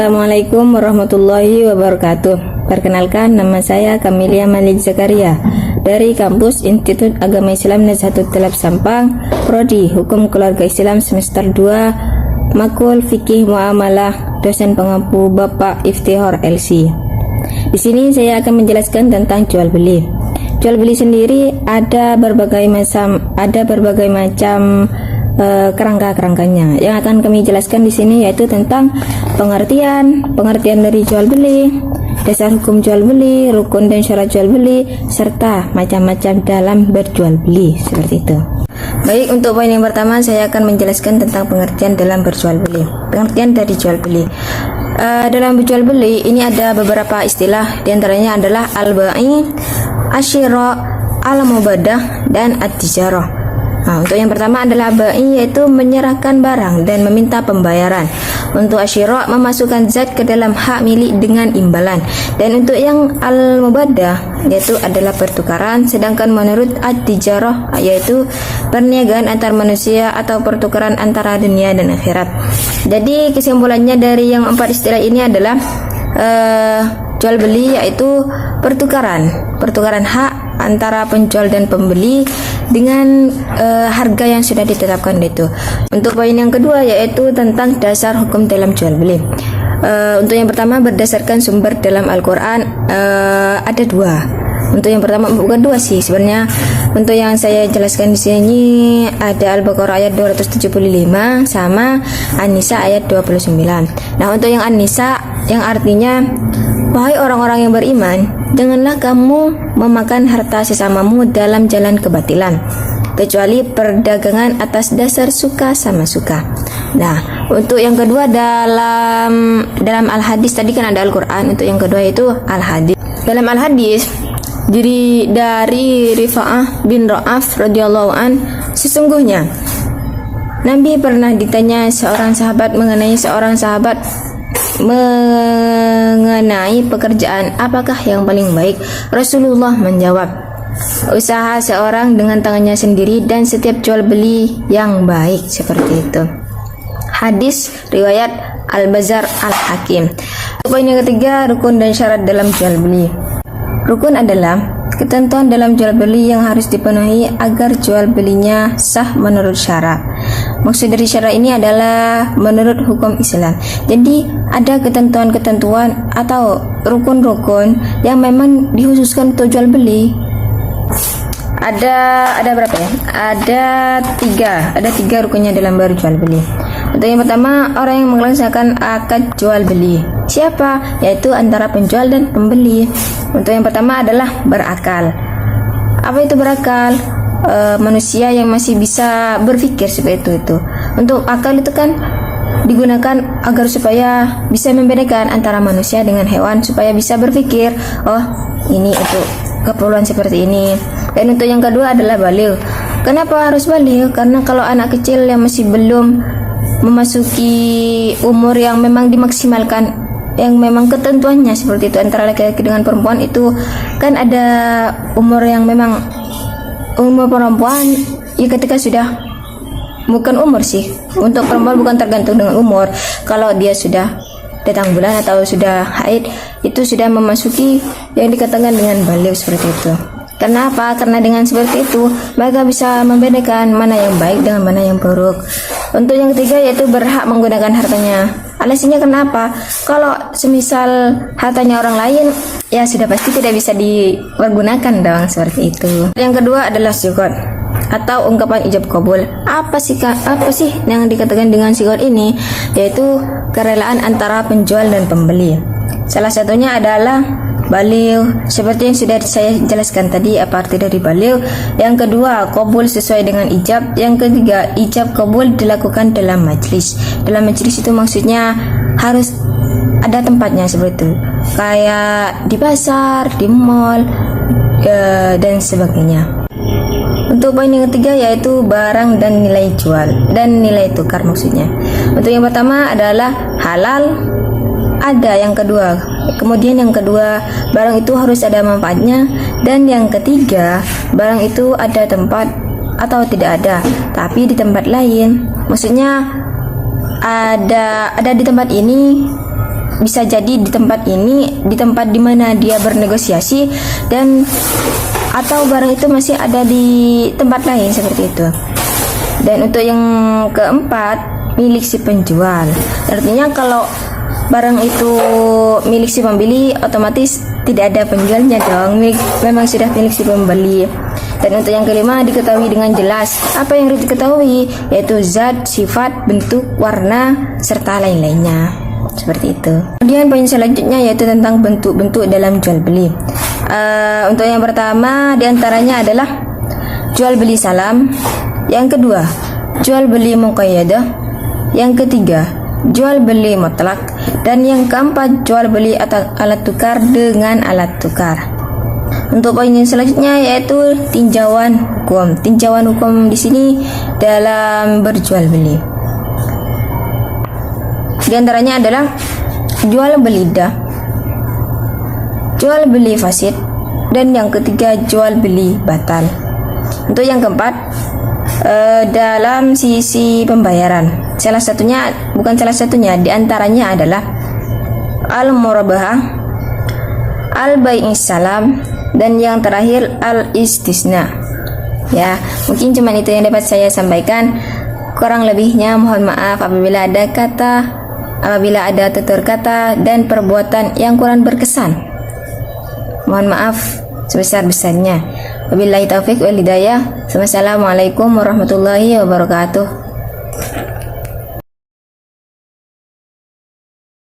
Assalamualaikum warahmatullahi wabarakatuh. Perkenalkan, nama saya Kamilia Malik Zakaria dari kampus Institut Agama Islam Nazhatul Talab Sampang, Prodi Hukum Keluarga Islam semester 2, Makul Fikih Muamalah, dosen pengampu Bapak Iftihar LC. Di sini saya akan menjelaskan tentang jual beli. Jual beli sendiri ada berbagai macam kerangka-kerangkanya. Yang akan kami jelaskan di sini yaitu tentang pengertian dari jual beli, dasar hukum jual beli, rukun dan syarat jual beli, serta macam-macam dalam berjual beli, seperti itu. Baik, untuk poin yang pertama saya akan menjelaskan tentang pengertian dalam berjual beli. Pengertian dari jual beli. Dalam berjual beli ini ada beberapa istilah, diantaranya adalah al-bai', asyira', al-mubadah, dan at-tijarah. Untuk yang pertama adalah bai', yaitu menyerahkan barang dan meminta pembayaran. Untuk asyira' memasukkan zat ke dalam hak milik dengan imbalan. Dan untuk yang al-mubadah yaitu adalah pertukaran. Sedangkan menurut at-tijarah yaitu perniagaan antar manusia atau pertukaran antara dunia dan akhirat. Jadi kesimpulannya dari yang empat istilah ini adalah jual beli yaitu pertukaran hak antara penjual dan pembeli dengan harga yang sudah ditetapkan itu. Untuk poin yang kedua yaitu tentang dasar hukum dalam jual beli. Untuk yang pertama berdasarkan sumber dalam Al-Quran ada dua. Untuk yang pertama bukan dua sih sebenarnya. Untuk yang saya jelaskan di sini ada Al-Baqarah ayat 275 sama An-Nisa ayat 29. Nah, untuk yang An-Nisa yang artinya, wahai orang-orang yang beriman, janganlah kamu memakan harta sesamamu dalam jalan kebatilan, kecuali perdagangan atas dasar suka sama suka. Nah, untuk yang kedua dalam Al-Hadis, tadi kan ada Al-Quran, untuk yang kedua itu Al-Hadis. Dalam Al-Hadis dari Rifa'ah bin Ra'af radhiyallahu an, sesungguhnya Nabi pernah ditanya seorang sahabat mengenai pekerjaan apakah yang paling baik. Rasulullah menjawab, usaha seorang dengan tangannya sendiri dan setiap jual beli yang baik, seperti itu. Hadis riwayat Al-Bazzar Al-Hakim. Poin yang ketiga, rukun dan syarat dalam jual beli. Rukun adalah ketentuan dalam jual beli yang harus dipenuhi agar jual belinya sah menurut syarak. Maksud dari syarak ini adalah menurut hukum Islam. Jadi ada ketentuan-ketentuan atau rukun-rukun yang memang dikhususkan untuk jual beli. Ada berapa ya? Ada tiga rukunnya dalam berjual beli. Untuk yang pertama, orang yang melaksanakan akad jual beli. Siapa? Yaitu antara penjual dan pembeli. Untuk yang pertama adalah berakal. Apa itu berakal? Manusia yang masih bisa berpikir seperti itu. Untuk akal itu kan digunakan agar supaya bisa membedakan antara manusia dengan hewan, supaya bisa berpikir, oh ini untuk keperluan seperti ini. Dan untuk yang kedua adalah baligh. Kenapa harus baligh? Karena kalau anak kecil yang masih belum memasuki umur yang memang dimaksimalkan, yang memang ketentuannya seperti itu antara laki-laki dengan perempuan, itu kan ada umur yang memang umur perempuan ya ketika sudah, bukan umur sih, untuk perempuan bukan tergantung dengan umur. Kalau dia sudah datang bulan atau sudah haid, itu sudah memasuki yang dikatakan dengan baligh, seperti itu. Kenapa? Karena dengan seperti itu mereka bisa membedakan mana yang baik dengan mana yang buruk. Untuk yang ketiga yaitu berhak menggunakan hartanya. Alasannya kenapa? Kalau semisal hartanya orang lain, ya sudah pasti tidak bisa dipergunakan dong, seperti itu. Yang kedua adalah sigot atau ungkapan ijab kabul. Apa sih yang dikatakan dengan sigot ini? Yaitu kerelaan antara penjual dan pembeli. Salah satunya adalah baligh, seperti yang sudah saya jelaskan tadi apa arti dari baligh. Yang kedua, qabul sesuai dengan ijab. Yang ketiga, ijab qabul dilakukan dalam majlis. Dalam majlis itu maksudnya harus ada tempatnya, seperti itu, kayak di pasar, di mall, dan sebagainya. Untuk poin yang ketiga yaitu barang dan nilai jual dan nilai tukar maksudnya. Untuk yang pertama adalah halal, ada yang kedua. Kemudian yang kedua, barang itu harus ada manfaatnya, dan yang ketiga, barang itu ada tempat atau tidak ada, tapi di tempat lain. Maksudnya ada di tempat ini bisa jadi di tempat ini, di tempat dimana dia bernegosiasi, dan atau barang itu masih ada di tempat lain seperti itu. Dan untuk yang keempat, milik si penjual. Artinya kalau barang itu milik si pembeli, otomatis tidak ada penjualnya dong, memang sudah milik si pembeli. Dan untuk yang kelima, diketahui dengan jelas. Apa yang harus diketahui? Yaitu zat, sifat, bentuk, warna, serta lain-lainnya. Seperti itu. Kemudian poin selanjutnya yaitu tentang bentuk-bentuk dalam jual beli. Untuk yang pertama diantaranya adalah jual beli salam. Yang kedua, jual beli muqayyadah. Yang ketiga, jual beli mutlak. Dan yang keempat, jual beli alat tukar dengan alat tukar. Untuk poin yang selanjutnya yaitu tinjauan hukum. Tinjauan hukum di sini dalam berjual beli. Di antaranya adalah jual beli dah, jual beli fasid, dan yang ketiga jual beli batal. Untuk yang keempat, dalam sisi pembayaran, di antaranya adalah al-murabahah, al-bai'is salam, dan yang terakhir al-istisna. Ya, mungkin cuma itu yang dapat saya sampaikan. Kurang lebihnya mohon maaf apabila ada tutur kata dan perbuatan yang kurang berkesan. Mohon maaf sebesar-besarnya. Wabillahi taufiq wal hidayah. Wassalamualaikum warahmatullahi wabarakatuh.